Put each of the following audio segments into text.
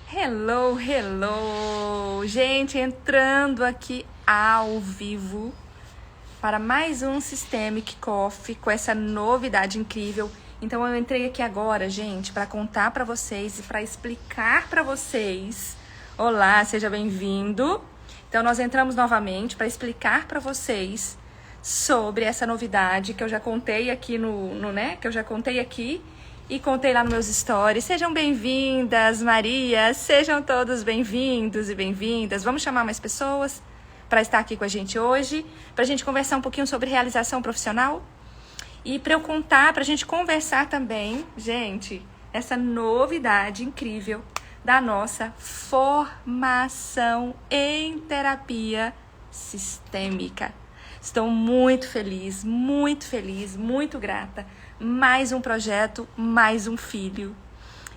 Hello, hello! Gente, entrando aqui ao vivo para mais um Systemic Coffee com essa novidade incrível. Então eu entrei aqui agora, gente, para contar para vocês e para explicar para vocês. Olá, seja bem-vindo. Então nós entramos novamente para explicar para vocês sobre essa novidade que eu já contei aqui que eu já contei aqui. E contei lá nos meus stories. Sejam bem-vindas, Maria. Sejam todos bem-vindos e bem-vindas. Vamos chamar mais pessoas para estar aqui com a gente hoje, para a gente conversar um pouquinho sobre realização profissional. E para eu contar, para a gente conversar também, gente, essa novidade incrível da nossa formação em terapia sistêmica. Estou muito feliz, muito grata. Mais um projeto, mais um filho.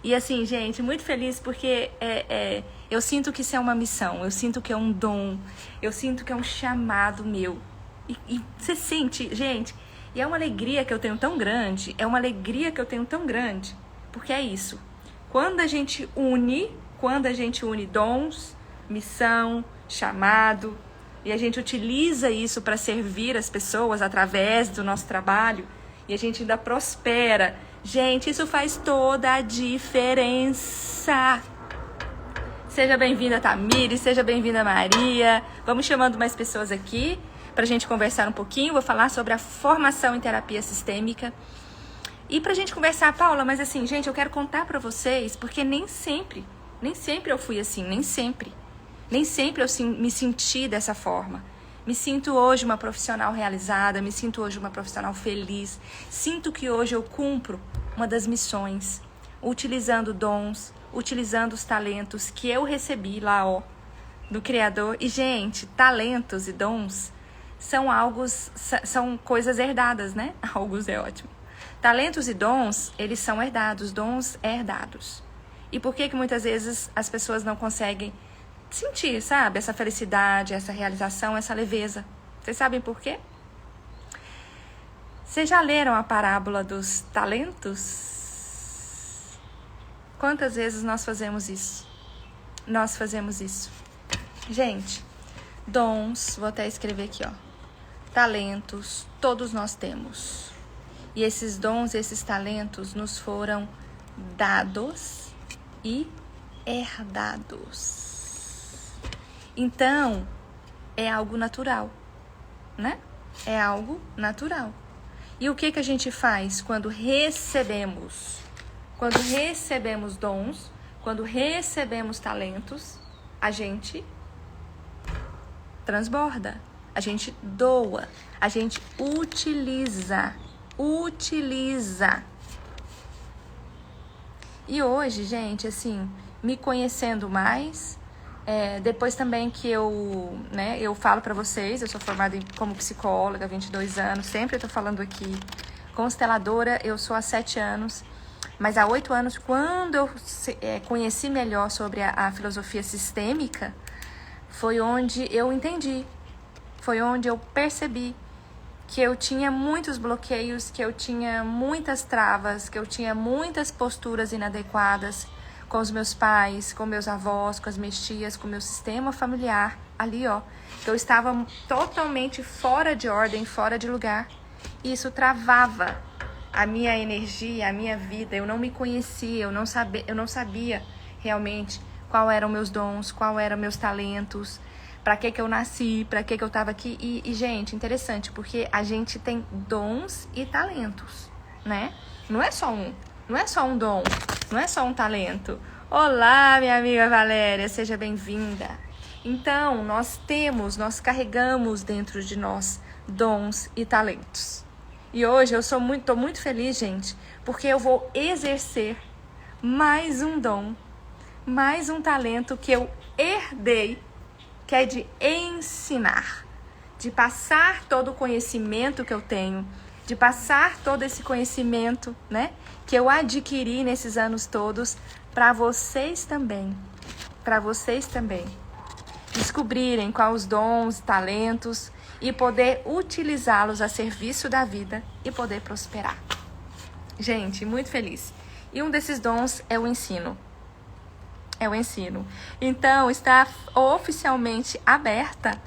E assim, gente, muito feliz porque eu sinto que isso é uma missão, eu sinto que é um dom, eu sinto que é um chamado meu. E você sente, gente, e é uma alegria que eu tenho tão grande, porque é isso. Quando a gente une dons, missão, chamado, e a gente utiliza isso para servir as pessoas através do nosso trabalho, e a gente ainda prospera. Gente, isso faz toda a diferença. Seja bem-vinda, Tamires, seja bem-vinda, Maria. Vamos chamando mais pessoas aqui para a gente conversar um pouquinho. Vou falar sobre a formação em terapia sistêmica. E para a gente conversar, Paula, mas assim, gente, eu quero contar para vocês, porque nem sempre eu fui assim, nem sempre eu me senti dessa forma. Me sinto hoje uma profissional realizada, me sinto hoje uma profissional feliz. Sinto que hoje eu cumpro uma das missões, utilizando dons, utilizando os talentos que eu recebi lá, do Criador. E, gente, talentos e dons são coisas herdadas, né? Alguns é ótimo. Talentos e dons, eles são herdados, dons herdados. E por que muitas vezes as pessoas não conseguem sentir, sabe? Essa felicidade, essa realização, essa leveza. Vocês sabem por quê? Vocês já leram a parábola dos talentos? Quantas vezes nós fazemos isso? Gente, dons, vou até escrever aqui, talentos, todos nós temos. E esses dons, esses talentos nos foram dados e herdados. Então, é algo natural, né? É algo natural. E o que a gente faz quando recebemos? Quando recebemos dons, quando recebemos talentos, a gente transborda, a gente doa, a gente utiliza. E hoje, gente, assim, me conhecendo mais, depois também que eu falo pra vocês, eu sou formada como psicóloga há 22 anos, sempre eu tô falando aqui. Consteladora, eu sou há 7 anos, mas há 8 anos, quando eu conheci melhor sobre a filosofia sistêmica, foi onde eu entendi, foi onde eu percebi que eu tinha muitos bloqueios, que eu tinha muitas travas, que eu tinha muitas posturas inadequadas, com os meus pais, com meus avós, com as minhas tias, com o meu sistema familiar, ali, que eu estava totalmente fora de ordem, fora de lugar. E isso travava a minha energia, a minha vida. Eu não me conhecia, eu não sabia realmente qual eram meus dons, qual eram meus talentos, para que eu nasci, para que eu estava aqui. E, gente, interessante, porque a gente tem dons e talentos, né? Não é só um dom, não é só um talento. Olá, minha amiga Valéria, seja bem-vinda. Então, nós carregamos dentro de nós dons e talentos. E hoje eu tô muito feliz, gente, porque eu vou exercer mais um dom, mais um talento que eu herdei, que é de ensinar, de passar todo o conhecimento que eu tenho, de passar todo esse conhecimento, né, que eu adquiri nesses anos todos, para vocês também, descobrirem quais os dons, talentos e poder utilizá-los a serviço da vida e poder prosperar. Gente, muito feliz. E um desses dons é o ensino. É o ensino. Então, está oficialmente aberta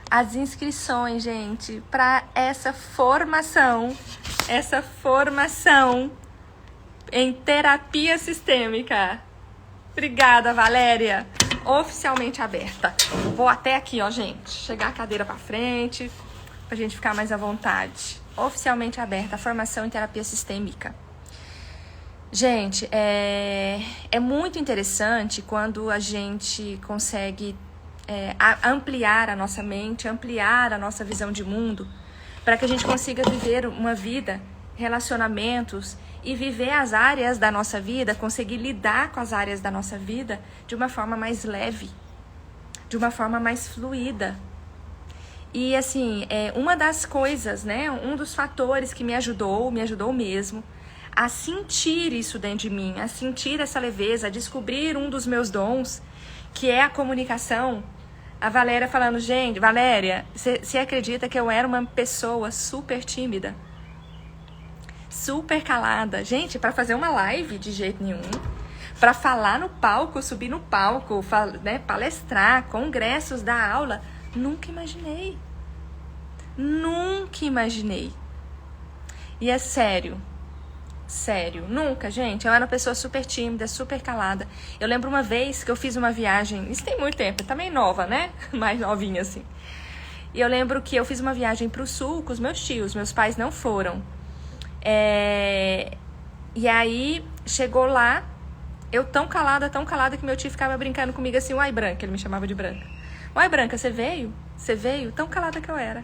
as inscrições, gente, para essa formação em terapia sistêmica. Obrigada, Valéria. Oficialmente aberta. Vou até aqui, ó, gente. Chegar a cadeira pra frente, pra gente ficar mais à vontade. Oficialmente aberta a formação em terapia sistêmica. Gente, é muito interessante quando a gente consegue ampliar a nossa mente, ampliar a nossa visão de mundo, para que a gente consiga viver uma vida, relacionamentos e viver as áreas da nossa vida, conseguir lidar com as áreas da nossa vida de uma forma mais leve, de uma forma mais fluida. E assim, uma das coisas, né, um dos fatores que me ajudou mesmo, a sentir isso dentro de mim, a sentir essa leveza, a descobrir um dos meus dons, que é a comunicação. A Valéria falando, gente, Valéria, você acredita que eu era uma pessoa super tímida? Super calada. Gente, para fazer uma live de jeito nenhum, para falar no palco, subir no palco, né, palestrar, congressos, dar aula, nunca imaginei. Nunca imaginei. E é sério, nunca, gente. Eu era uma pessoa super tímida, super calada. Eu lembro uma vez que eu fiz uma viagem, isso tem muito tempo, também nova, né? Mais novinha assim. E eu lembro que eu fiz uma viagem pro sul com os meus tios, meus pais não foram. E aí, chegou lá, eu tão calada que meu tio ficava brincando comigo assim, uai, Branca, ele me chamava de Branca. Uai, Branca, você veio? Você veio? Tão calada que eu era.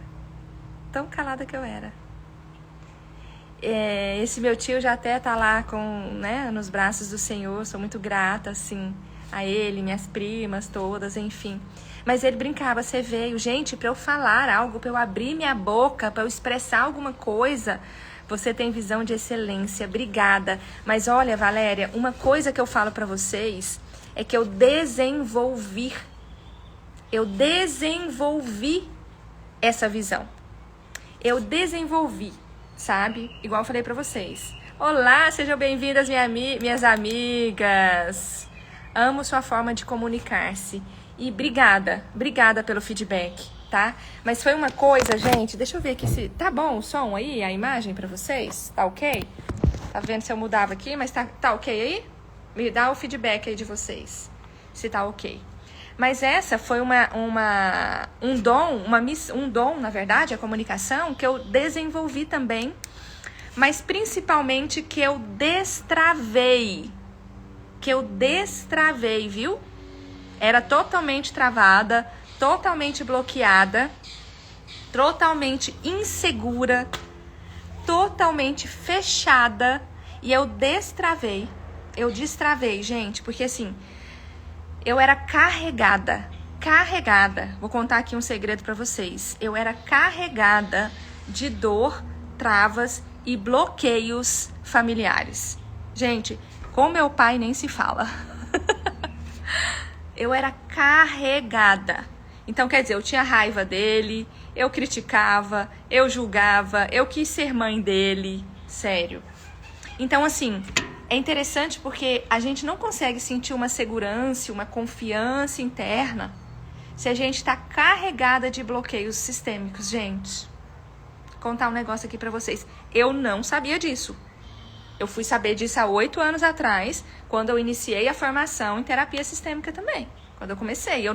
Esse meu tio já até tá lá né, nos braços do Senhor, sou muito grata, assim, a ele, minhas primas todas, enfim. Mas ele brincava, você veio, gente, pra eu falar algo, pra eu abrir minha boca, pra eu expressar alguma coisa, você tem visão de excelência, obrigada. Mas olha, Valéria, uma coisa que eu falo pra vocês é que eu desenvolvi essa visão. Eu desenvolvi, sabe? Igual eu falei pra vocês. Olá, sejam bem-vindas, minhas amigas. Amo sua forma de comunicar-se. E obrigada pelo feedback, tá? Mas foi uma coisa, gente, deixa eu ver aqui se... Tá bom o som aí, a imagem pra vocês? Tá ok? Tá vendo se eu mudava aqui, mas tá ok aí? Me dá o feedback aí de vocês, se tá ok. Mas essa foi um dom, na verdade, a comunicação, que eu desenvolvi também, mas principalmente que eu destravei, viu? Era totalmente travada, totalmente bloqueada, totalmente insegura, totalmente fechada, e eu destravei, gente, porque assim... Eu era carregada. Vou contar aqui um segredo pra vocês. Eu era carregada de dor, travas e bloqueios familiares. Gente, com meu pai nem se fala. Eu era carregada. Então, quer dizer, eu tinha raiva dele, eu criticava, eu julgava, eu quis ser mãe dele. Sério. Então, assim... É interessante porque a gente não consegue sentir uma segurança, uma confiança interna se a gente está carregada de bloqueios sistêmicos, gente. Vou contar um negócio aqui pra vocês. Eu não sabia disso. Eu fui saber disso há 8 anos atrás, quando eu iniciei a formação em terapia sistêmica também. Quando eu comecei.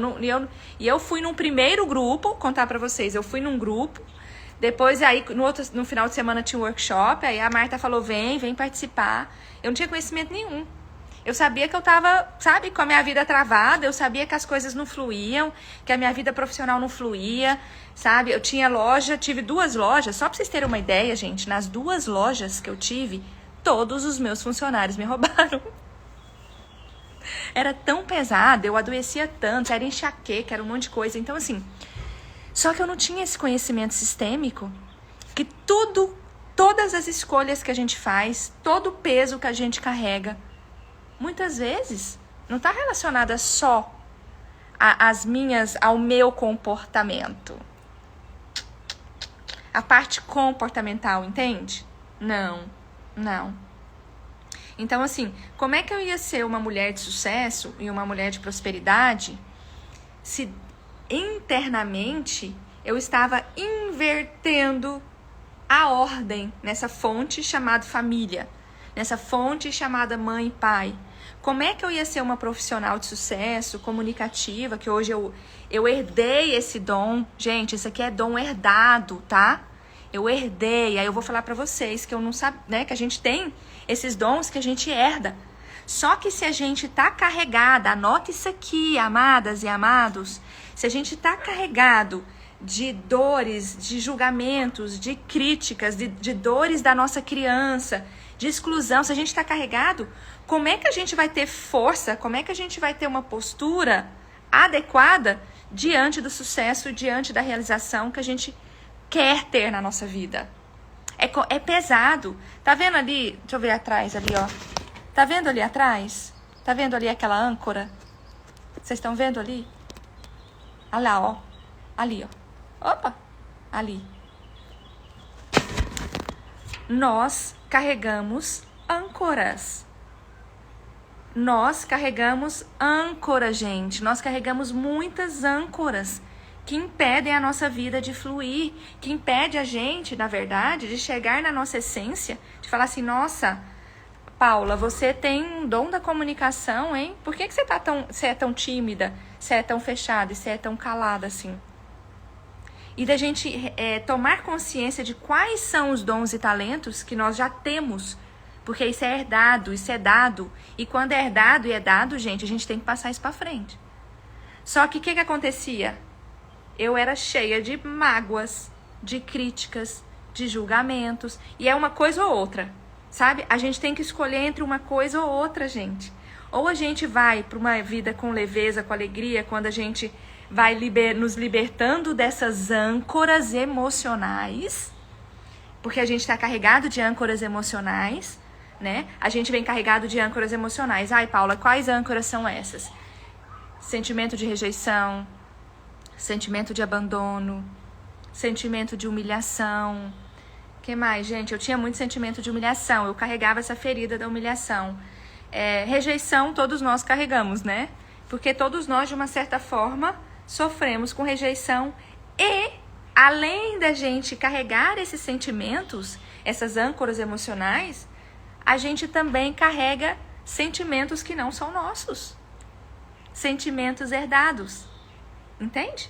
Eu fui num primeiro grupo, contar pra vocês, eu fui num grupo. Depois, aí, no final de semana tinha um workshop, aí a Marta falou, vem participar. Eu não tinha conhecimento nenhum. Eu sabia que eu tava, sabe, com a minha vida travada, eu sabia que as coisas não fluíam, que a minha vida profissional não fluía, sabe? Eu tinha loja, tive 2 lojas, só pra vocês terem uma ideia, gente, nas 2 lojas que eu tive, todos os meus funcionários me roubaram. Era tão pesado, eu adoecia tanto, era enxaqueca, era um monte de coisa. Então, assim... Só que eu não tinha esse conhecimento sistêmico, que todas as escolhas que a gente faz, todo o peso que a gente carrega, muitas vezes não está relacionada só ao meu comportamento. A parte comportamental, entende? Não. Então, assim, como é que eu ia ser uma mulher de sucesso e uma mulher de prosperidade se internamente eu estava invertendo a ordem nessa fonte chamada família, nessa fonte chamada mãe e pai? Como é que eu ia ser uma profissional de sucesso, comunicativa, que hoje eu herdei esse dom? Gente, isso aqui é dom herdado, tá? Eu herdei, aí eu vou falar pra vocês que eu não sabe, né, que a gente tem esses dons que a gente herda. Só que se a gente tá carregada, anota isso aqui, amadas e amados, se a gente tá carregado de dores, de julgamentos, de críticas, de dores da nossa criança, de exclusão, se a gente tá carregado, como é que a gente vai ter força, como é que a gente vai ter uma postura adequada diante do sucesso, diante da realização que a gente quer ter na nossa vida? É pesado. Tá vendo ali? Deixa eu ver atrás ali, ó. Tá vendo ali atrás? Tá vendo ali aquela âncora? Vocês estão vendo ali? Olha lá, ó. Ali, ó. Opa! Ali. Nós carregamos âncoras. Nós carregamos âncora, gente. Nós carregamos muitas âncoras que impedem a nossa vida de fluir, que impede a gente, na verdade, de chegar na nossa essência, de falar assim, nossa, Paula, você tem um dom da comunicação, hein? Por que você é tão tímida, você é tão fechada e você é tão calada assim? E da gente tomar consciência de quais são os dons e talentos que nós já temos, porque isso é herdado, isso é dado. E quando é herdado e é dado, gente, a gente tem que passar isso pra frente. Só que o que acontecia? Eu era cheia de mágoas, de críticas, de julgamentos. E é uma coisa ou outra, sabe? A gente tem que escolher entre uma coisa ou outra, gente. Ou a gente vai para uma vida com leveza, com alegria, quando a gente vai nos libertando dessas âncoras emocionais, porque a gente está carregado de âncoras emocionais, né? A gente vem carregado de âncoras emocionais. Ai, Paula, quais âncoras são essas? Sentimento de rejeição, sentimento de abandono, sentimento de humilhação. O que mais, gente? Eu tinha muito sentimento de humilhação. Eu carregava essa ferida da humilhação. Rejeição todos nós carregamos, né? Porque todos nós, de uma certa forma, sofremos com rejeição. E, além da gente carregar esses sentimentos, essas âncoras emocionais, a gente também carrega sentimentos que não são nossos. Sentimentos herdados. Entende?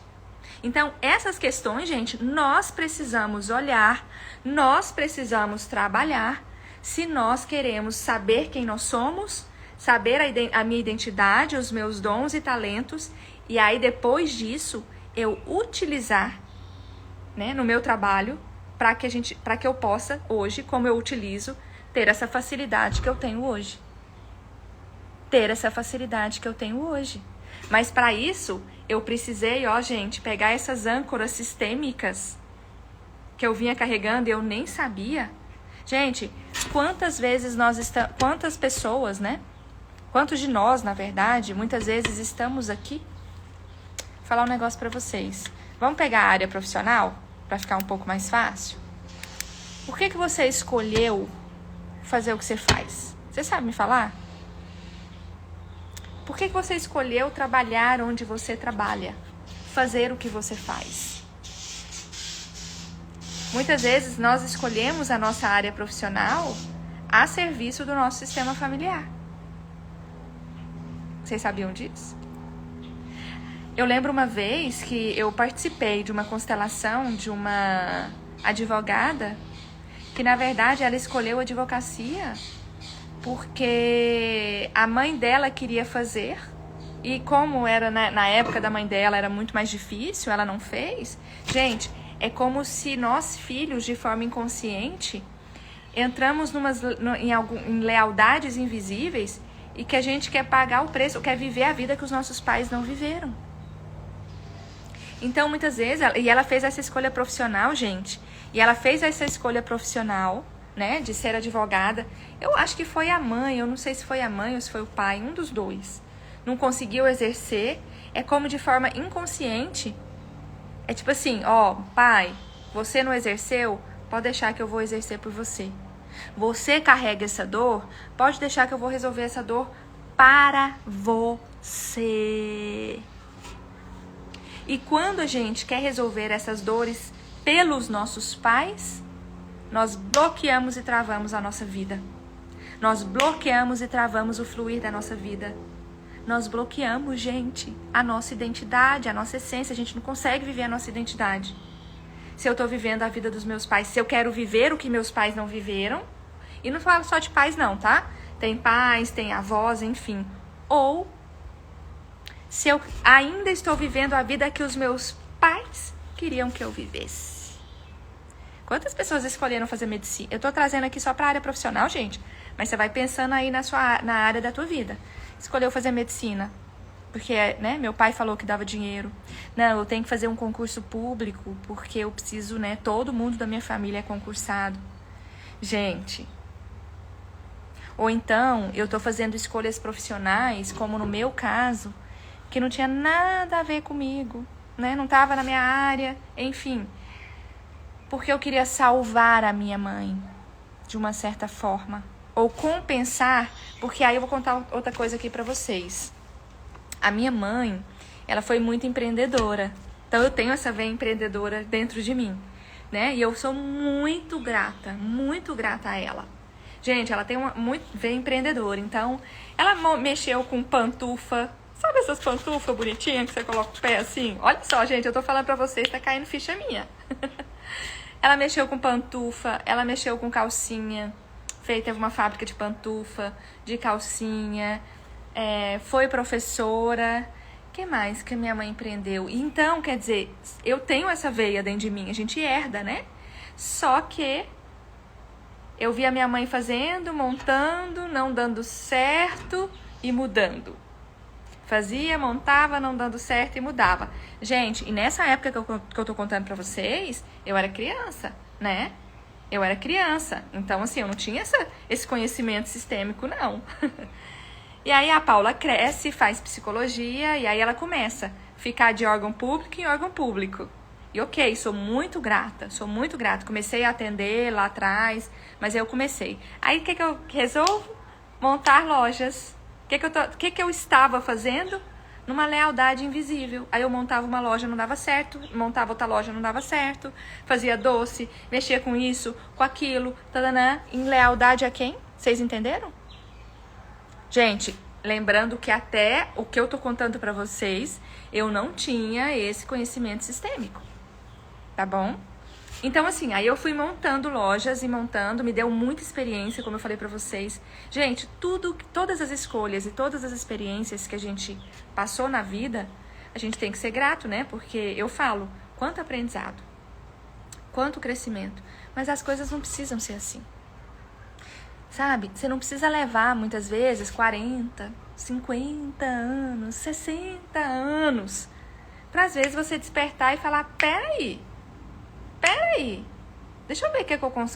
Então, essas questões, gente, nós precisamos olhar, nós precisamos trabalhar, se nós queremos saber quem nós somos, saber a minha identidade, os meus dons e talentos, e aí depois disso, eu utilizar, né, no meu trabalho, para que eu possa, hoje, como eu utilizo, ter essa facilidade que eu tenho hoje. Ter essa facilidade que eu tenho hoje. Mas para isso, eu precisei, ó, gente, pegar essas âncoras sistêmicas que eu vinha carregando e eu nem sabia. Gente, quantas pessoas, né? Quantos de nós, na verdade, muitas vezes estamos aqui? Vou falar um negócio para vocês. Vamos pegar a área profissional para ficar um pouco mais fácil? Por que você escolheu fazer o que você faz? Você sabe me falar? Por que você escolheu trabalhar onde você trabalha? Fazer o que você faz? Muitas vezes nós escolhemos a nossa área profissional a serviço do nosso sistema familiar. Vocês sabiam disso? Eu lembro uma vez que eu participei de uma constelação de uma advogada que, na verdade, ela escolheu a advocacia porque a mãe dela queria fazer, e como era na época da mãe dela era muito mais difícil, ela não fez. Gente, é como se nós, filhos, de forma inconsciente, entramos em lealdades invisíveis e que a gente quer pagar o preço, quer viver a vida que os nossos pais não viveram. Então, muitas vezes, ela fez essa escolha profissional, gente, e ela fez essa escolha profissional, né, de ser advogada. Eu acho que foi a mãe, eu não sei se foi a mãe ou se foi o pai, um dos dois. Não conseguiu exercer, é como de forma inconsciente. É tipo assim, ó, pai, você não exerceu, pode deixar que eu vou exercer por você. Você carrega essa dor, pode deixar que eu vou resolver essa dor para você. E quando a gente quer resolver essas dores pelos nossos pais, nós bloqueamos e travamos a nossa vida. Nós bloqueamos e travamos o fluir da nossa vida. Nós bloqueamos, gente, a nossa identidade, a nossa essência. A gente não consegue viver a nossa identidade. Se eu tô vivendo a vida dos meus pais, se eu quero viver o que meus pais não viveram, e não falo só de pais não, tá? Tem pais, tem avós, enfim. Ou se eu ainda estou vivendo a vida que os meus pais queriam que eu vivesse. Quantas pessoas escolheram fazer medicina? Eu tô trazendo aqui só pra área profissional, gente. Mas você vai pensando aí na área da tua vida. Escolheu fazer medicina. Porque, né, meu pai falou que dava dinheiro. Não, eu tenho que fazer um concurso público, porque eu preciso, né, todo mundo da minha família é concursado. Gente. Ou então, eu tô fazendo escolhas profissionais, como no meu caso, que não tinha nada a ver comigo, né? Não tava na minha área, enfim. Porque eu queria salvar a minha mãe, de uma certa forma. Ou compensar, porque aí eu vou contar outra coisa aqui pra vocês. A minha mãe, ela foi muito empreendedora. Então eu tenho essa veia empreendedora dentro de mim, né? E eu sou muito grata a ela. Gente, ela tem uma muito veia empreendedora. Então, ela mexeu com pantufa. Sabe essas pantufas bonitinhas que você coloca o pé assim? Olha só, gente, eu tô falando pra vocês, tá caindo ficha minha. Ela mexeu com pantufa, ela mexeu com calcinha. Teve uma fábrica de pantufa, de calcinha. Foi professora. O que mais que a minha mãe empreendeu? Então, quer dizer, eu tenho essa veia dentro de mim, a gente herda, né? Só que eu vi a minha mãe fazendo, montando, não dando certo e mudando. Fazia, montava, não dando certo e mudava. Gente, e nessa época que eu tô contando pra vocês, eu era criança, né? Eu era criança. Então, assim, eu não tinha esse conhecimento sistêmico, não. E aí a Paula cresce, faz psicologia, e aí ela começa a ficar de órgão público em órgão público. E ok, sou muito grata. Comecei a atender lá atrás, mas eu comecei. Aí o que eu resolvo? Montar lojas. O que eu estava fazendo? Numa lealdade invisível. Aí eu montava uma loja, não dava certo. Montava outra loja, não dava certo. Fazia doce, mexia com isso, com aquilo. Tadanã. Em lealdade a quem? Vocês entenderam? Gente, lembrando que até o que eu tô contando pra vocês, eu não tinha esse conhecimento sistêmico. Tá bom? Então, assim, aí eu fui montando lojas e montando, me deu muita experiência, como eu falei pra vocês. Gente, todas as escolhas e todas as experiências que a gente passou na vida, a gente tem que ser grato, né? Porque eu falo, quanto aprendizado, quanto crescimento. Mas as coisas não precisam ser assim. Sabe? Você não precisa levar, muitas vezes, 40, 50 anos, 60 anos, pra às vezes você despertar e falar, peraí, deixa eu ver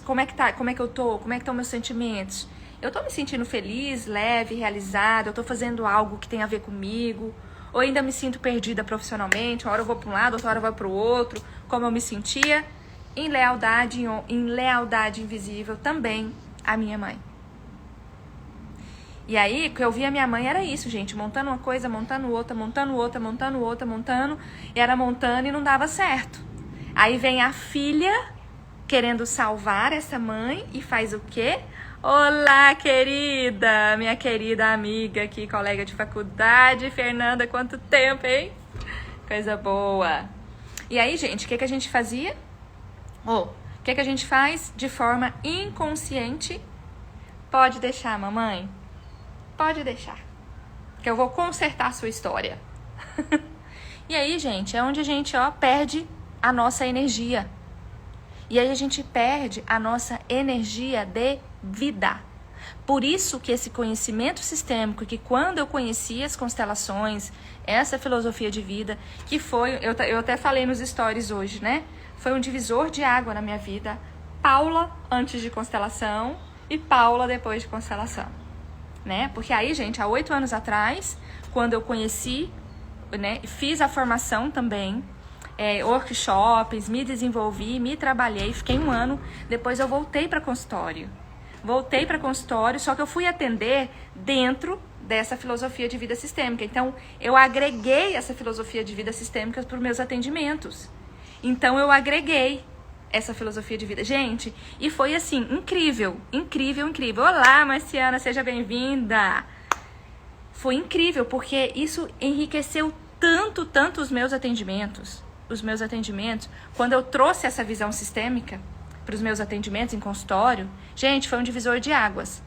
como é que eu tô, como é que estão meus sentimentos. Eu tô me sentindo feliz, leve, realizada, eu tô fazendo algo que tem a ver comigo, ou ainda me sinto perdida profissionalmente, uma hora eu vou pra um lado, outra hora eu vou pro outro, como eu me sentia, em lealdade invisível também a minha mãe. E aí, o que eu via a minha mãe era isso, gente, montando uma coisa, montando outra, e era montando e não dava certo. Aí vem a filha querendo salvar essa mãe e faz o quê? Olá, querida, minha querida amiga aqui, colega de faculdade, Fernanda, quanto tempo, hein? Coisa boa. E aí, gente, o que a gente fazia? O que a gente faz de forma inconsciente? Pode deixar, mamãe. Pode deixar. Que eu vou consertar a sua história. E aí, gente, é onde a gente, perde a nossa energia. E aí a gente perde a nossa energia de vida. Por isso que esse conhecimento sistêmico, que quando eu conheci as constelações, essa filosofia de vida, que foi, eu até falei nos stories hoje, né? Foi um divisor de água na minha vida. Paula antes de constelação e Paula depois de constelação, né? Porque aí, gente, há 8 anos atrás, quando eu conheci, né, fiz a formação também, workshops, me desenvolvi, me trabalhei, fiquei 1 ano, depois eu voltei para consultório. voltei para consultório, só que eu fui atender dentro dessa filosofia de vida sistêmica. Então, eu agreguei essa filosofia de vida sistêmica para os meus atendimentos. Então, eu agreguei essa filosofia de vida. Gente, e foi assim, incrível, incrível, incrível. Olá, Marciana, seja bem-vinda. Foi incrível, porque isso enriqueceu tanto os meus atendimentos. Os meus atendimentos, quando eu trouxe essa visão sistêmica para os meus atendimentos em consultório, gente, foi um divisor de águas.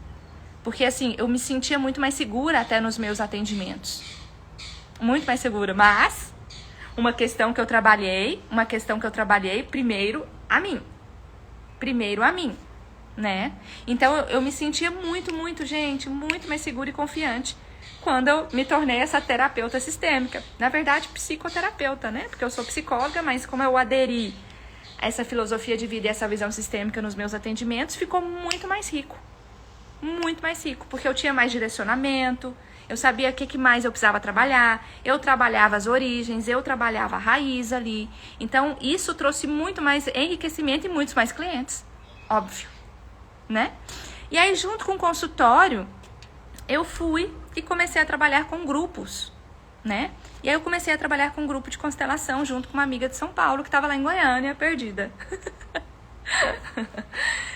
Porque, assim, eu me sentia muito mais segura até nos meus atendimentos. Muito mais segura. Mas, uma questão que eu trabalhei primeiro a mim. Primeiro a mim, né? Então, eu me sentia muito, gente, muito mais segura e confiante quando eu me tornei essa terapeuta sistêmica. Na verdade, psicoterapeuta, né? Porque eu sou psicóloga, mas como eu aderi a essa filosofia de vida e essa visão sistêmica nos meus atendimentos, ficou muito mais rico. Muito mais rico, porque eu tinha mais direcionamento, eu sabia o que mais eu precisava trabalhar, eu trabalhava as origens, eu trabalhava a raiz ali. Então, isso trouxe muito mais enriquecimento e muitos mais clientes, óbvio, né? E aí, junto com o consultório, eu fui e comecei a trabalhar com grupos, né? E aí eu comecei a trabalhar com um grupo de constelação junto com uma amiga de São Paulo que estava lá em Goiânia, perdida.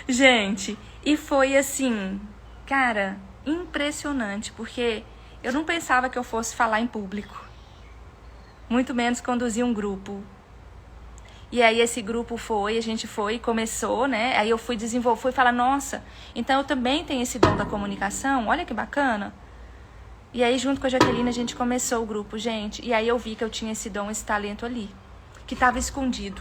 Gente, e foi assim, cara, impressionante, porque eu não pensava que eu fosse falar em público, muito menos conduzir um grupo. E aí esse grupo a gente foi e começou, né? Aí eu fui falar, nossa, então eu também tenho esse dom da comunicação, olha que bacana. E aí junto com a Jaqueline a gente começou o grupo, gente, e aí eu vi que eu tinha esse dom, esse talento ali, que estava escondido.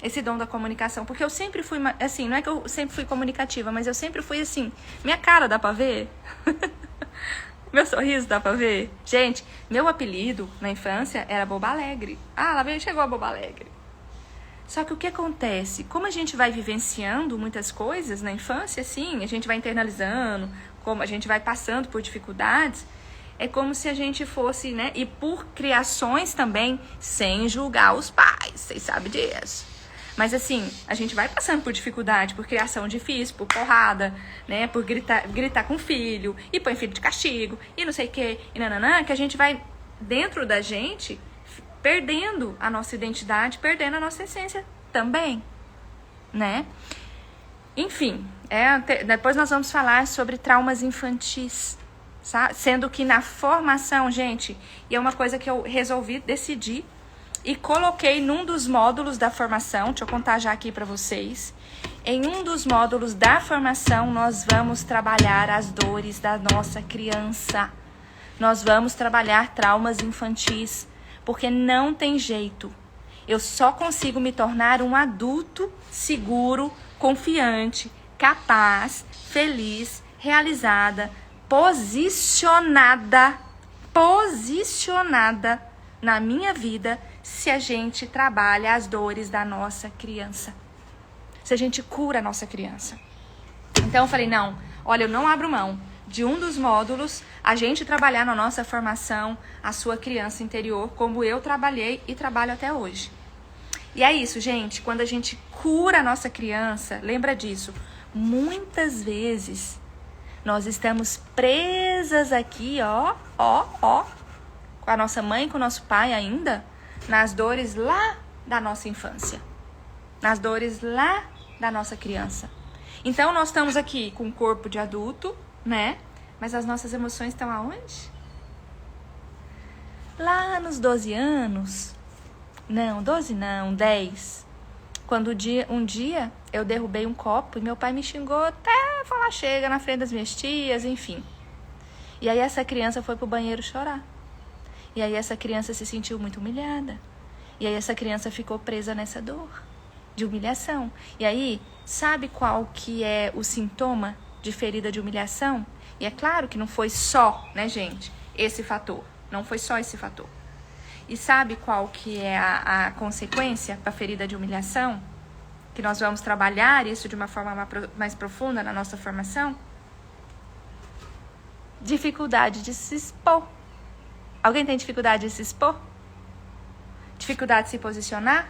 Esse dom da comunicação, porque eu sempre fui, assim, não é que eu sempre fui comunicativa, mas eu sempre fui assim, minha cara dá pra ver? Meu sorriso dá pra ver? Gente, meu apelido na infância era Boba Alegre. Ah, lá chegou a Boba Alegre. Só que o que acontece? Como a gente vai vivenciando muitas coisas na infância, assim, a gente vai internalizando, como a gente vai passando por dificuldades, é como se a gente fosse, né, e por criações também, sem julgar os pais, vocês sabem disso. Mas assim, a gente vai passando por dificuldade, por criação difícil, por porrada, né? Por gritar com o filho, e põe filho de castigo, e não sei o que, e nananã, que a gente vai, dentro da gente, perdendo a nossa identidade, perdendo a nossa essência também, né? Enfim, depois nós vamos falar sobre traumas infantis, sabe? Sendo que na formação, gente, e é uma coisa que eu resolvi decidir, e coloquei num dos módulos da formação, deixa eu contar já aqui para vocês. Em um dos módulos da formação, nós vamos trabalhar as dores da nossa criança. Nós vamos trabalhar traumas infantis, porque não tem jeito. Eu só consigo me tornar um adulto seguro, confiante, capaz, feliz, realizada, posicionada na minha vida, se a gente trabalha as dores da nossa criança. Se a gente cura a nossa criança. Então eu falei, não, olha, eu não abro mão de um dos módulos, a gente trabalhar na nossa formação a sua criança interior, como eu trabalhei e trabalho até hoje. E é isso, gente, quando a gente cura a nossa criança, lembra disso, muitas vezes nós estamos presas aqui, ó, com a nossa mãe, com o nosso pai ainda, nas dores lá da nossa infância, nas dores lá da nossa criança. Então, nós estamos aqui com o corpo de adulto, né? Mas as nossas emoções estão aonde? Lá nos 12 anos. Não, 12 não, 10. Quando um dia eu derrubei um copo e meu pai me xingou até falar chega na frente das minhas tias, enfim. E aí essa criança foi pro banheiro chorar. E aí essa criança se sentiu muito humilhada. E aí essa criança ficou presa nessa dor de humilhação. E aí, sabe qual que é o sintoma de ferida de humilhação? E é claro que não foi só, né, gente, esse fator. Não foi só esse fator. E sabe qual que é a consequência para a ferida de humilhação? Que nós vamos trabalhar isso de uma forma mais profunda na nossa formação? Dificuldade de se expor. Alguém tem dificuldade de se expor? Dificuldade de se posicionar?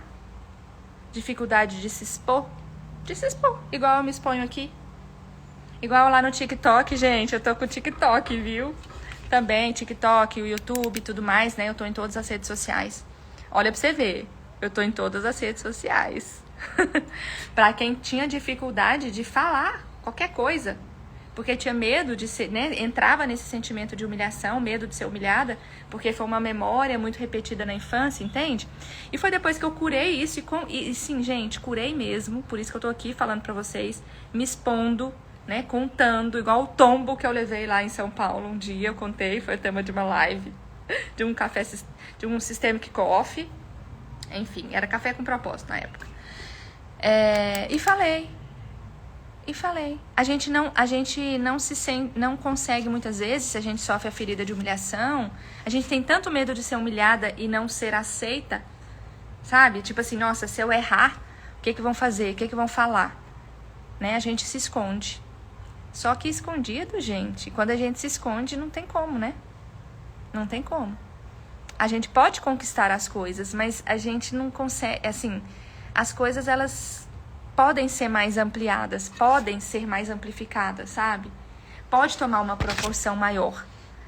Dificuldade de se expor? De se expor, igual eu me exponho aqui. Igual lá no TikTok, gente, eu tô com o TikTok, viu? Também, TikTok, o YouTube e tudo mais, né? Eu tô em todas as redes sociais. Olha pra você ver, eu tô em todas as redes sociais. Pra quem tinha dificuldade de falar qualquer coisa, porque tinha medo de ser, né? Entrava nesse sentimento de humilhação, medo de ser humilhada, porque foi uma memória muito repetida na infância, entende? E foi depois que eu curei isso, e sim, gente, curei mesmo, por isso que eu tô aqui falando pra vocês, me expondo, né? Contando, igual o tombo que eu levei lá em São Paulo um dia, eu contei, foi o tema de uma live, de um café, de um Systemic Coffee, enfim, era café com propósito na época. E falei. A gente não consegue muitas vezes, se a gente sofre a ferida de humilhação, a gente tem tanto medo de ser humilhada e não ser aceita, sabe? Tipo assim, nossa, se eu errar, o que vão fazer? O que vão falar? Né? A gente se esconde. Só que escondido, gente, quando a gente se esconde, não tem como, né? Não tem como. A gente pode conquistar as coisas, mas a gente não consegue, assim, as coisas, elas podem ser mais ampliadas, podem ser mais amplificadas, sabe? Pode tomar uma proporção maior.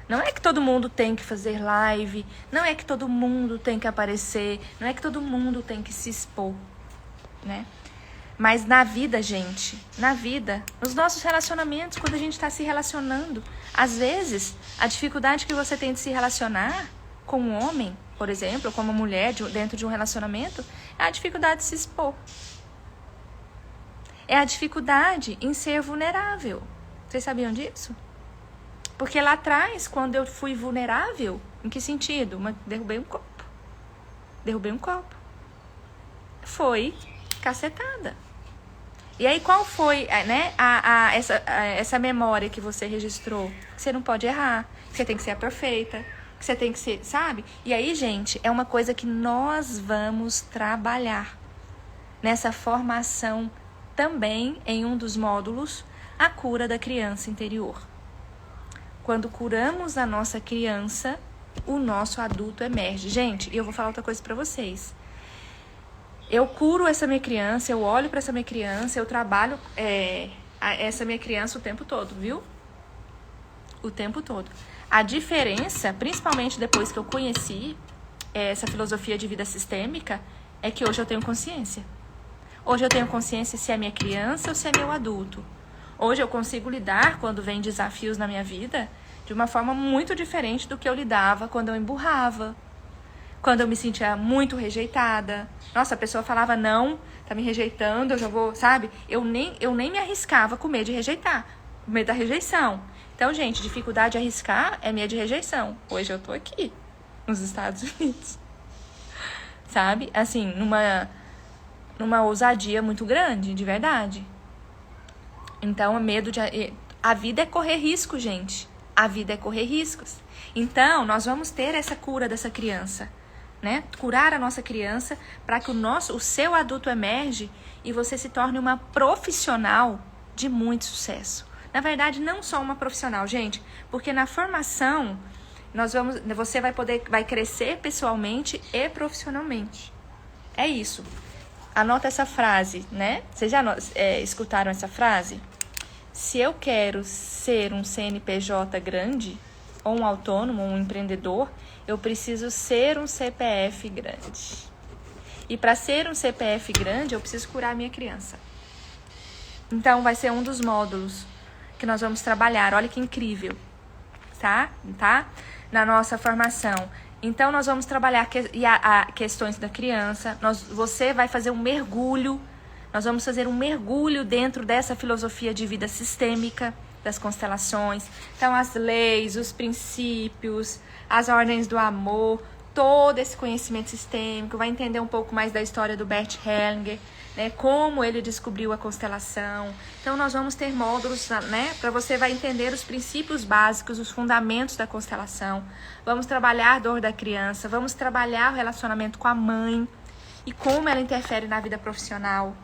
Não é que todo mundo tem que fazer live, não é que todo mundo tem que aparecer, não é que todo mundo tem que se expor, né? Mas na vida, gente, na vida, nos nossos relacionamentos, quando a gente está se relacionando, às vezes, a dificuldade que você tem de se relacionar com um homem, por exemplo, ou com uma mulher dentro de um relacionamento, é a dificuldade de se expor. É a dificuldade em ser vulnerável. Vocês sabiam disso? Porque lá atrás, quando eu fui vulnerável, em que sentido? Derrubei um copo. Foi cacetada. E aí, qual foi, né, essa memória que você registrou? Que você não pode errar, que você tem que ser a perfeita, que você tem que ser, sabe? E aí, gente, é uma coisa que nós vamos trabalhar nessa formação também, em um dos módulos, a cura da criança interior. Quando curamos a nossa criança, o nosso adulto emerge. Gente, e eu vou falar outra coisa pra vocês. Eu curo essa minha criança, eu olho pra essa minha criança, eu trabalho essa minha criança o tempo todo, viu? O tempo todo. A diferença, principalmente depois que eu conheci essa filosofia de vida sistêmica, é que hoje eu tenho consciência. Hoje eu tenho consciência se é minha criança ou se é meu adulto. Hoje eu consigo lidar, quando vem desafios na minha vida, de uma forma muito diferente do que eu lidava quando eu emburrava, quando eu me sentia muito rejeitada. Nossa, a pessoa falava não, tá me rejeitando, eu já vou, sabe? Eu nem me arriscava com medo de rejeitar, com medo da rejeição. Então, gente, dificuldade de arriscar é medo de rejeição. Hoje eu tô aqui, nos Estados Unidos. Sabe? Assim, numa ousadia muito grande, de verdade. Então, a vida é correr risco, gente. A vida é correr riscos. Então, nós vamos ter essa cura dessa criança, né? Curar a nossa criança para que o seu adulto emerge e você se torne uma profissional de muito sucesso. Na verdade, não só uma profissional, gente, porque na formação você vai crescer pessoalmente e profissionalmente. É isso. Anota essa frase, né? Vocês já escutaram essa frase? Se eu quero ser um CNPJ grande, ou um autônomo, ou um empreendedor, eu preciso ser um CPF grande. E para ser um CPF grande, eu preciso curar a minha criança. Então, vai ser um dos módulos que nós vamos trabalhar. Olha que incrível, tá? Na nossa formação. Então, nós vamos trabalhar questões da criança. Você vai fazer um mergulho. Nós vamos fazer um mergulho dentro dessa filosofia de vida sistêmica das constelações. Então, as leis, os princípios, as ordens do amor, todo esse conhecimento sistêmico. Vai entender um pouco mais da história do Bert Hellinger, né? Como ele descobriu a constelação. Então, nós vamos ter módulos, né? Para você vai entender os princípios básicos, os fundamentos da constelação. Vamos trabalhar a dor da criança. Vamos trabalhar o relacionamento com a mãe e como ela interfere na vida profissional,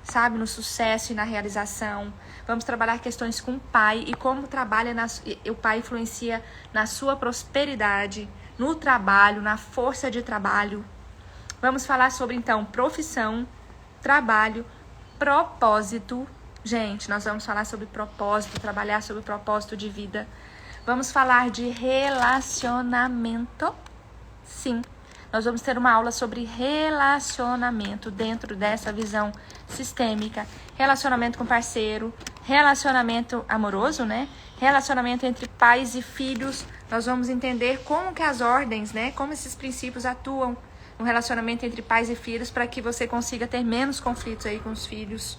sabe? No sucesso e na realização. Vamos trabalhar questões com o pai e como o pai influencia na sua prosperidade, no trabalho, na força de trabalho. Vamos falar sobre, então, profissão, trabalho, propósito Gente, nós vamos falar sobre propósito, trabalhar sobre propósito de vida. Vamos falar de relacionamento. Sim, nós vamos ter uma aula sobre relacionamento dentro dessa visão sistêmica. Relacionamento com parceiro, relacionamento amoroso, né? Relacionamento entre pais e filhos. Nós vamos entender como que as ordens, né? Como esses princípios atuam no relacionamento entre pais e filhos para que você consiga ter menos conflitos aí com os filhos.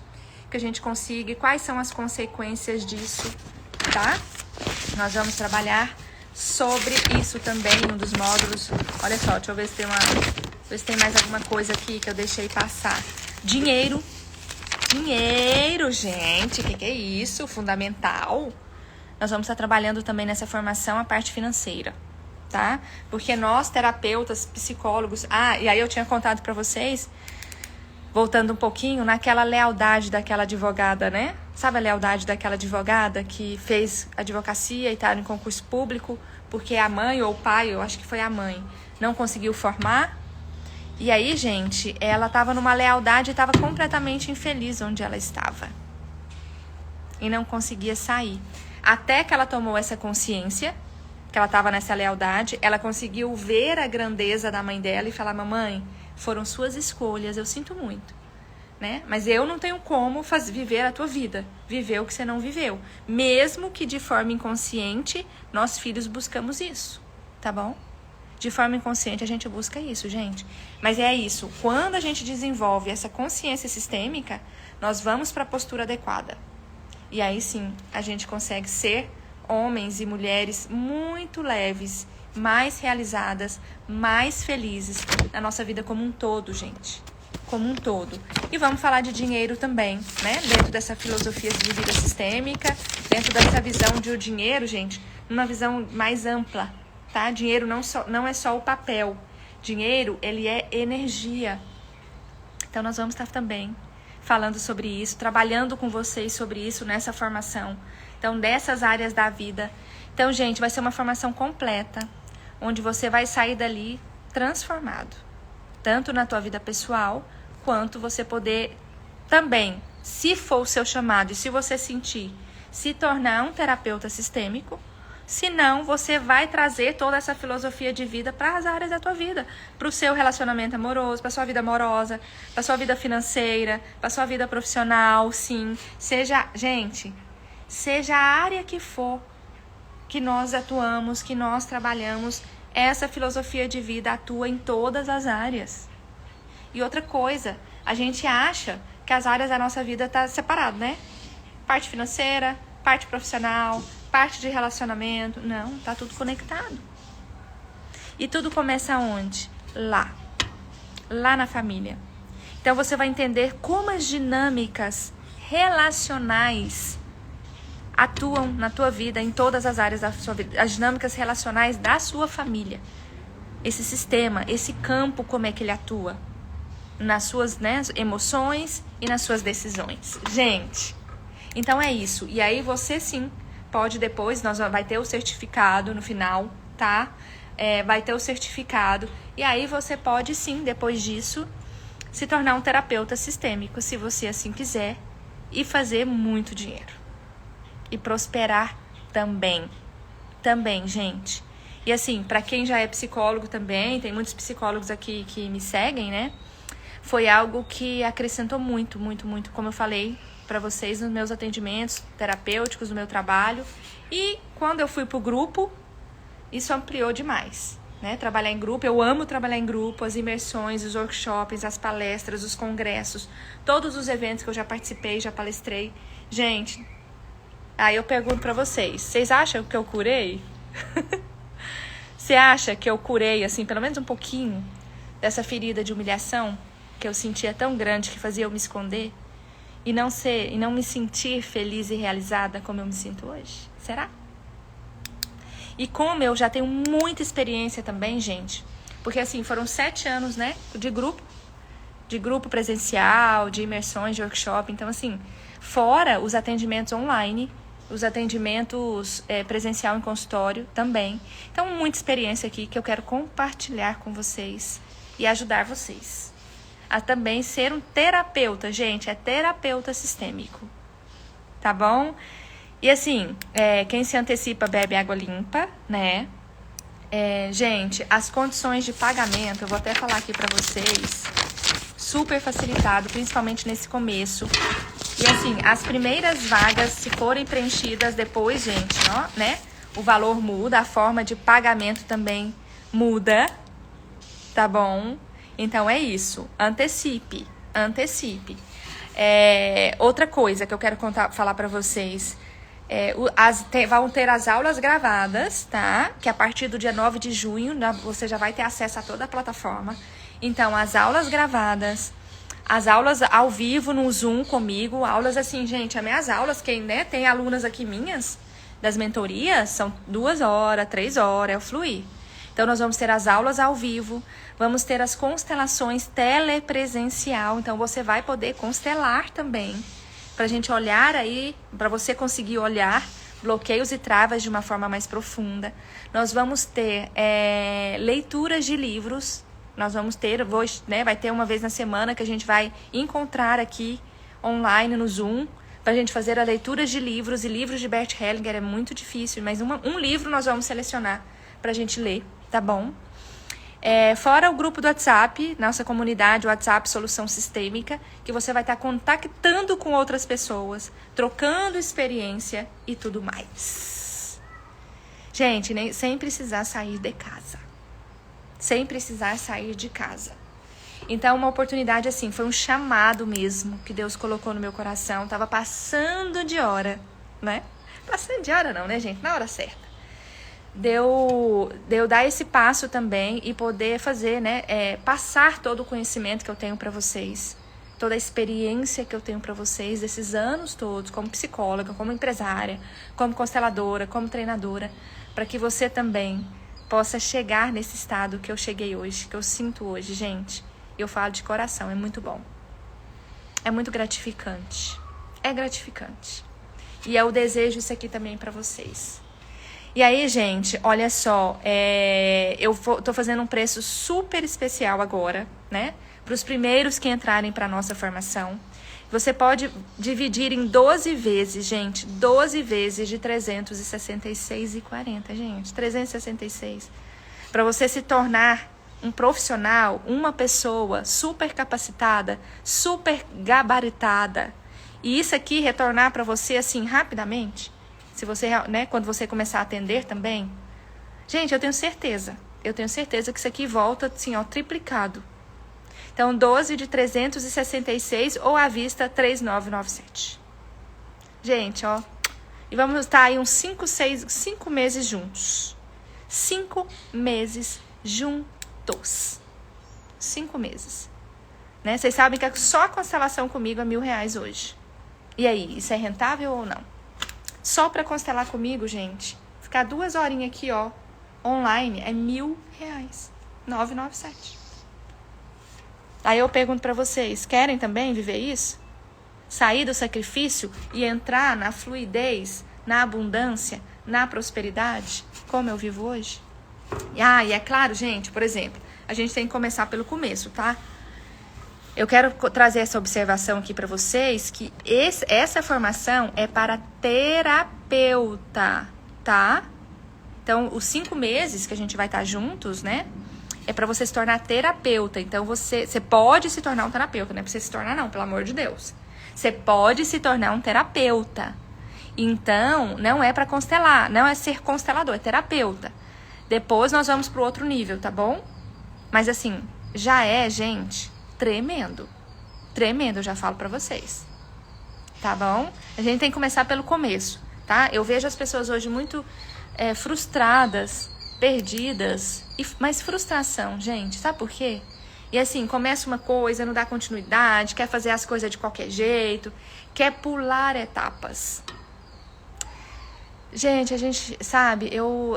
Que a gente consiga e quais são as consequências disso, tá? Nós vamos trabalhar sobre isso também em um dos módulos. Olha só, deixa eu ver se tem mais alguma coisa aqui que eu deixei passar. Dinheiro, gente, que é isso? Fundamental. Nós vamos estar trabalhando também nessa formação a parte financeira, tá? Porque nós, terapeutas, psicólogos... e aí eu tinha contado pra vocês, voltando um pouquinho, naquela lealdade daquela advogada, né? Sabe a lealdade daquela advogada que fez advocacia e tá em concurso público porque a mãe ou o pai, eu acho que foi a mãe, não conseguiu formar? E aí, gente, ela estava numa lealdade e estava completamente infeliz onde ela estava. E não conseguia sair. Até que ela tomou essa consciência, que ela estava nessa lealdade, ela conseguiu ver a grandeza da mãe dela e falar: mamãe, foram suas escolhas, eu sinto muito, né? Mas eu não tenho como viver a tua vida, viver o que você não viveu. Mesmo que de forma inconsciente, nós filhos buscamos isso, tá bom? De forma inconsciente a gente busca isso, gente. Mas é isso, quando a gente desenvolve essa consciência sistêmica, nós vamos para a postura adequada. E aí sim, a gente consegue ser homens e mulheres muito leves, mais realizadas, mais felizes na nossa vida como um todo, gente. Como um todo. E vamos falar de dinheiro também, né? Dentro dessa filosofia de vida sistêmica, dentro dessa visão de o dinheiro, gente, numa visão mais ampla, tá? Dinheiro não é só o papel. Dinheiro, ele é energia. Então, nós vamos estar também falando sobre isso, trabalhando com vocês sobre isso nessa formação. Então, dessas áreas da vida. Então, gente, vai ser uma formação completa, onde você vai sair dali transformado. Tanto na tua vida pessoal, quanto você poder também, se for o seu chamado e se você sentir, se tornar um terapeuta sistêmico. Senão, você vai trazer toda essa filosofia de vida para as áreas da tua vida. Para o seu relacionamento amoroso, para a sua vida amorosa, para a sua vida financeira, para a sua vida profissional, sim. Seja a área que for que nós atuamos, que nós trabalhamos, essa filosofia de vida atua em todas as áreas. E outra coisa, a gente acha que as áreas da nossa vida estão separadas, né? Parte financeira, parte profissional, parte de relacionamento. Não, tá tudo conectado. E tudo começa onde? Lá na família. Então você vai entender como as dinâmicas relacionais atuam na tua vida, em todas as áreas da sua vida. As dinâmicas relacionais da sua família. Esse sistema, esse campo, como é que ele atua? Nas suas, né, emoções e nas suas decisões. Gente, então é isso. E aí você sim pode depois, vai ter o certificado no final, tá? Vai ter o certificado. E aí você pode sim, depois disso, se tornar um terapeuta sistêmico, se você assim quiser, e fazer muito dinheiro. E prosperar também. Também, gente. E assim, para quem já é psicólogo também, tem muitos psicólogos aqui que me seguem, né? Foi algo que acrescentou muito, muito, muito, como eu falei para vocês nos meus atendimentos terapêuticos, no meu trabalho. E quando eu fui pro grupo, isso ampliou demais, né? Trabalhar em grupo, eu amo trabalhar em grupo, as imersões, os workshops, as palestras, os congressos, todos os eventos que eu já participei, já palestrei. Gente, aí eu pergunto para vocês acham que eu curei? Você acha que eu curei, assim, pelo menos um pouquinho dessa ferida de humilhação que eu sentia tão grande que fazia eu me esconder e não me sentir feliz e realizada como eu me sinto hoje? Será? E como eu já tenho muita experiência também, gente, porque assim, foram 7 anos, né, de grupo presencial, de imersões, de workshop, então assim, fora os atendimentos online, os atendimentos presencial em consultório também. Então, muita experiência aqui que eu quero compartilhar com vocês e ajudar vocês a também ser um terapeuta. Gente, é terapeuta sistêmico. tá bom? E assim, quem se antecipa bebe água limpa, né? Gente, as condições de pagamento, eu vou até falar aqui pra vocês, super facilitado, principalmente nesse começo. E assim, as primeiras vagas, se forem preenchidas depois, gente, ó, né? O valor muda, a forma de pagamento também muda, tá bom? Então é isso, antecipe. Outra coisa que eu quero falar pra vocês, vão ter as aulas gravadas, tá? Que a partir do dia 9 de junho, você já vai ter acesso a toda a plataforma. Então, as aulas gravadas, as aulas ao vivo no Zoom comigo, aulas assim, gente, as minhas aulas, quem, né, tem alunas aqui minhas, das mentorias, são 2 horas, 3 horas, é o fluir. Então, nós vamos ter as aulas ao vivo, vamos ter as constelações telepresencial, então você vai poder constelar também, pra gente olhar aí, pra você conseguir olhar bloqueios e travas de uma forma mais profunda. Nós vamos ter leituras de livros, nós vamos ter, vai ter uma vez na semana que a gente vai encontrar aqui online no Zoom, pra gente fazer a leitura de livros, e livros de Bert Hellinger é muito difícil, mas um livro nós vamos selecionar pra gente ler, tá bom? Fora o grupo do WhatsApp, nossa comunidade WhatsApp Solução Sistêmica, que você vai estar contactando com outras pessoas, trocando experiência e tudo mais. Gente, sem precisar sair de casa. Sem precisar sair de casa. Então, uma oportunidade assim, foi um chamado mesmo que Deus colocou no meu coração. Tava passando de hora, né? Passando de hora não, né, gente? Na hora certa. Deu dar esse passo também e poder fazer, né, passar todo o conhecimento que eu tenho para vocês, toda a experiência que eu tenho para vocês desses anos todos, como psicóloga, como empresária, como consteladora, como treinadora, para que você também possa chegar nesse estado que eu cheguei hoje, que eu sinto hoje, gente. Eu falo de coração, é muito bom. É muito gratificante. É gratificante. E eu desejo isso aqui também para vocês. E aí, gente, olha só, tô fazendo um preço super especial agora, né? Para os primeiros que entrarem para nossa formação. Você pode dividir em 12 vezes, gente. 12 vezes de 366,40, gente. 366. Para você se tornar um profissional, uma pessoa super capacitada, super gabaritada. E isso aqui retornar para você assim rapidamente. Se você, né, quando você começar a atender também. Gente, eu tenho certeza que isso aqui volta assim, ó, triplicado. Então, 12 de 366 ou à vista 3.997. Gente, ó. E vamos estar aí uns 5 meses juntos. 5 meses juntos. 5 meses. Né? Vocês sabem que só a constelação comigo é R$1.000 hoje. E aí, isso é rentável ou não? Só para constelar comigo, gente, ficar 2 horinhas aqui, ó, online, é R$1.000. 997. Aí eu pergunto para vocês, querem também viver isso? Sair do sacrifício e entrar na fluidez, na abundância, na prosperidade, como eu vivo hoje? E é claro, gente, por exemplo, a gente tem que começar pelo começo, tá? Eu quero trazer essa observação aqui para vocês, que essa formação é para terapeuta, tá? Então, os 5 meses que a gente vai estar juntos, né? É para você se tornar terapeuta. Então, você pode se tornar um terapeuta, não é pra você se tornar não, pelo amor de Deus. Você pode se tornar um terapeuta. Então, não é para constelar, não é ser constelador, é terapeuta. Depois nós vamos pro outro nível, tá bom? Mas assim, já gente... Tremendo, eu já falo pra vocês, tá bom? A gente tem que começar pelo começo, tá? Eu vejo as pessoas hoje muito frustradas, perdidas, mas frustração, gente, sabe por quê? E assim, começa uma coisa, não dá continuidade, quer fazer as coisas de qualquer jeito, quer pular etapas. Gente, a gente, sabe, eu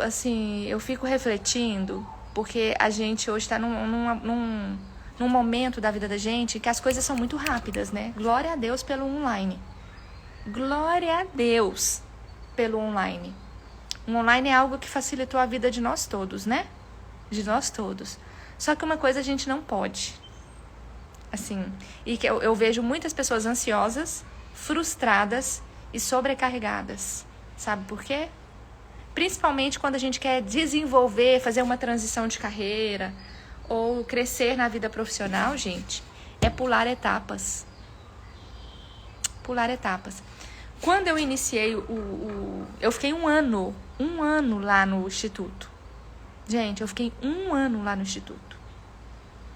fico refletindo, porque a gente hoje tá num momento da vida da gente que as coisas são muito rápidas, né? Glória a Deus pelo online. Glória a Deus pelo online. O online é algo que facilitou a vida de nós todos, né? De nós todos. Só que uma coisa a gente não pode. Assim, e que eu vejo muitas pessoas ansiosas, frustradas e sobrecarregadas. Sabe por quê? Principalmente quando a gente quer desenvolver, fazer uma transição de carreira ou crescer na vida profissional, gente, é pular etapas. Pular etapas. Quando eu iniciei eu fiquei um ano lá no instituto. Gente, eu fiquei um ano lá no instituto.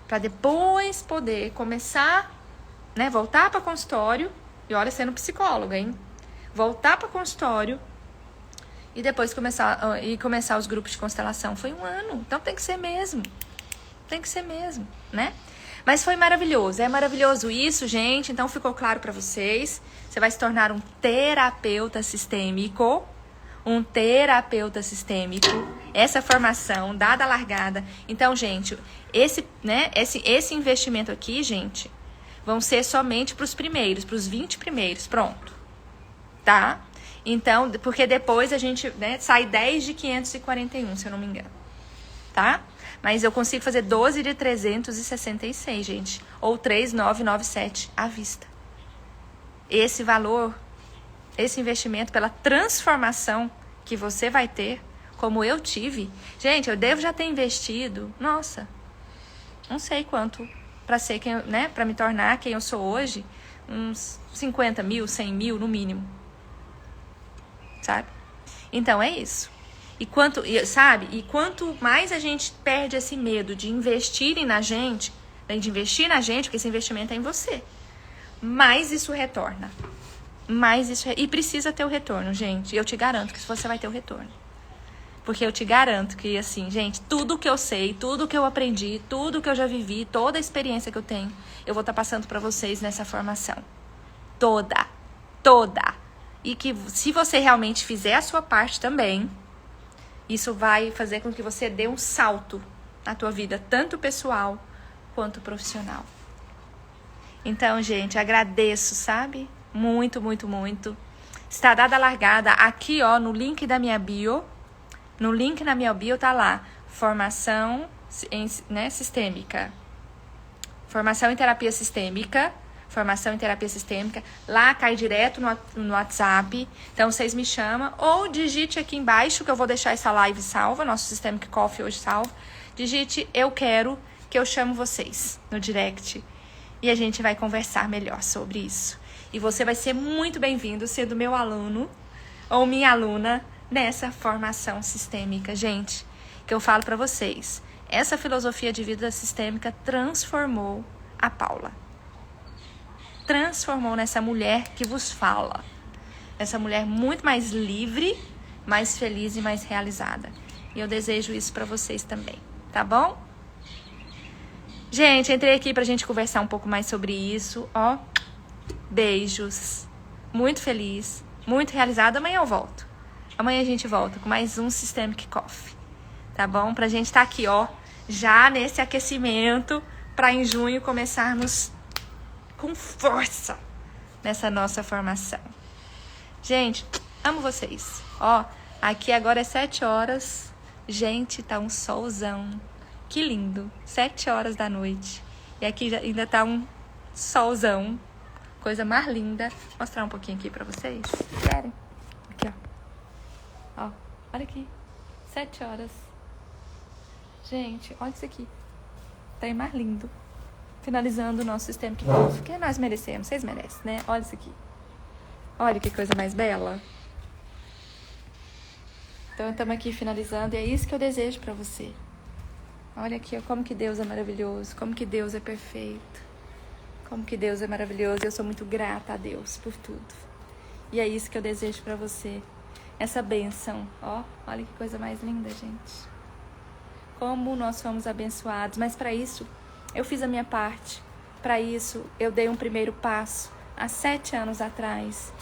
Para depois poder começar, né, voltar para consultório, e olha, sendo psicóloga, hein? Voltar para consultório e depois começar os grupos de constelação. Foi um ano, então tem que ser mesmo. Tem que ser mesmo, né? Mas foi maravilhoso, é maravilhoso isso, gente. Então ficou claro para vocês. Você vai se tornar um terapeuta sistêmico. Um terapeuta sistêmico. Essa formação, dada a largada. Então, gente, esse investimento aqui, gente, vão ser somente para os primeiros, para os 20 primeiros, pronto. Tá? Então, porque depois a gente, né, sai 10 de 541, se eu não me engano. Tá? Mas eu consigo fazer 12 de 366, gente. Ou 3.997 à vista. Esse valor, esse investimento pela transformação que você vai ter, como eu tive. Gente, eu devo já ter investido, nossa, não sei quanto, para ser quem, né, para me tornar quem eu sou hoje, uns 50 mil, 100 mil no mínimo. Sabe? Então é isso. E quanto mais a gente perde esse medo de investirem na gente, de investir na gente, porque esse investimento é em você, mais isso retorna. E precisa ter o retorno, gente. E eu te garanto que você vai ter o retorno. Porque eu te garanto que, assim, gente, tudo que eu sei, tudo que eu aprendi, tudo que eu já vivi, toda a experiência que eu tenho, eu vou estar passando para vocês nessa formação. Toda. E que se você realmente fizer a sua parte também, isso vai fazer com que você dê um salto na tua vida, tanto pessoal quanto profissional. Então, gente, agradeço, sabe? Muito, muito, muito. Está dada a largada aqui, ó, no link da minha bio. No link na minha bio tá lá, formação sistêmica. Formação em terapia sistêmica. Lá cai direto no WhatsApp. Então, vocês me chamam. Ou digite aqui embaixo, que eu vou deixar essa live salva. Nosso Systemic Coffee hoje salva. Digite, eu quero, que eu chamo vocês no direct. E a gente vai conversar melhor sobre isso. E você vai ser muito bem-vindo sendo meu aluno ou minha aluna nessa formação sistêmica. Gente, que eu falo pra vocês. Essa filosofia de vida sistêmica transformou a Paula. Transformou nessa mulher que vos fala. Essa mulher muito mais livre, mais feliz e mais realizada. E eu desejo isso pra vocês também, tá bom? Gente, entrei aqui pra gente conversar um pouco mais sobre isso, ó. Beijos. Muito feliz, muito realizada. Amanhã eu volto. Amanhã a gente volta com mais um Systemic Coffee, tá bom? Pra gente tá aqui, ó, já nesse aquecimento, pra em junho começarmos com força nessa nossa formação. Gente, amo vocês. Ó, aqui agora é 7 horas. Gente, tá um solzão. Que lindo. 7 horas da noite. E aqui ainda tá um solzão. Coisa mais linda. Vou mostrar um pouquinho aqui pra vocês. Querem? Aqui, ó. Ó, olha aqui. 7 horas. Gente, olha isso aqui. Tá aí mais lindo. Finalizando o nosso sistema que nós merecemos. Vocês merecem, né? Olha isso aqui. Olha que coisa mais bela. Então, estamos aqui finalizando. E é isso que eu desejo pra você. Olha aqui, ó, como que Deus é maravilhoso. Como que Deus é perfeito. Como que Deus é maravilhoso. Eu sou muito grata a Deus por tudo. E é isso que eu desejo pra você. Essa bênção. Ó, olha que coisa mais linda, gente. Como nós fomos abençoados. Mas para isso, eu fiz a minha parte. Para isso, eu dei um primeiro passo há 7 anos atrás.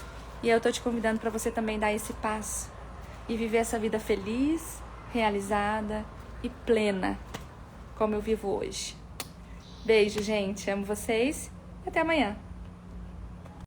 E eu tô te convidando para você também dar esse passo. E viver essa vida feliz, realizada e plena. Como eu vivo hoje. Beijo, gente. Amo vocês. Até amanhã.